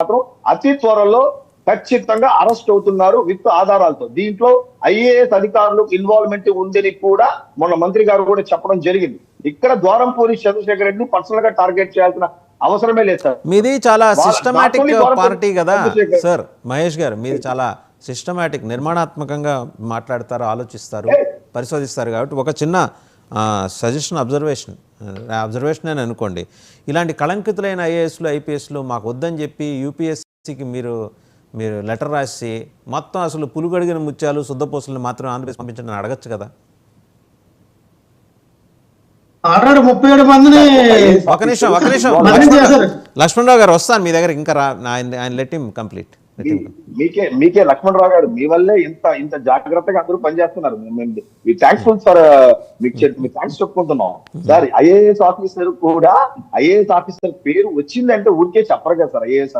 మాత్రం అతి త్వరలో ఖచ్చితంగా అరెస్ట్ అవుతున్నారు విత్ ఆధారాలతో. దీంట్లో ఐఏఎస్ అధికారులు ఇన్వాల్వ్మెంట్ ఉందని కూడా మొన్న మంత్రి గారు కూడా చెప్పడం జరిగింది. ఇక్కడ ద్వారంపూడి చంద్రశేఖర్ రెడ్డిని పర్సనల్ గా టార్గెట్ చేయాల్సిన అవసరమే లేదు సార్. మీది చాలా సిస్టమాటిక్ పార్టీ కదా సార్ మహేష్ గారు, మీది చాలా సిస్టమాటిక్, నిర్మాణాత్మకంగా మాట్లాడతారు, ఆలోచిస్తారు, పరిశోధిస్తారు. కాబట్టి ఒక చిన్న సజెషన్, అబ్జర్వేషన్ అని అనుకోండి. ఇలాంటి కళంకితులైన ఐఏఎస్లు ఐపీఎస్లు మాకు వద్దని చెప్పి యూపీఎస్సీకి మీరు లెటర్ రాసి మొత్తం అసలు పులుగడిగిన ముత్యాలు శుద్ధపోసలను మాత్రం ఆంధ్రప్రదేశ్ పంపించండి అని అడగచ్చు కదా. ఆల్రెడీ 37 మందిని ఒక నిమిషం లక్ష్మణరావు గారు వస్తాను మీ దగ్గర. ఇంకా ఆయన లెట్ హిమ్ కంప్లీట్. మీకే లక్ష్మణరావు గారు, మీ వల్లే ఇంత జాగ్రత్తగా అందరూ పనిచేస్తున్నారు. మీ థ్యాంక్ఫుల్ సార్, మీకు థ్యాంక్స్ చెప్పుకుంటున్నాం సార్. ఐఏఎస్ ఆఫీసర్ కూడా ఐఏఎస్ ఆఫీసర్ పేరు వచ్చిందంటే ఊరికే చెప్పరు కదా సార్. ఐఏఎస్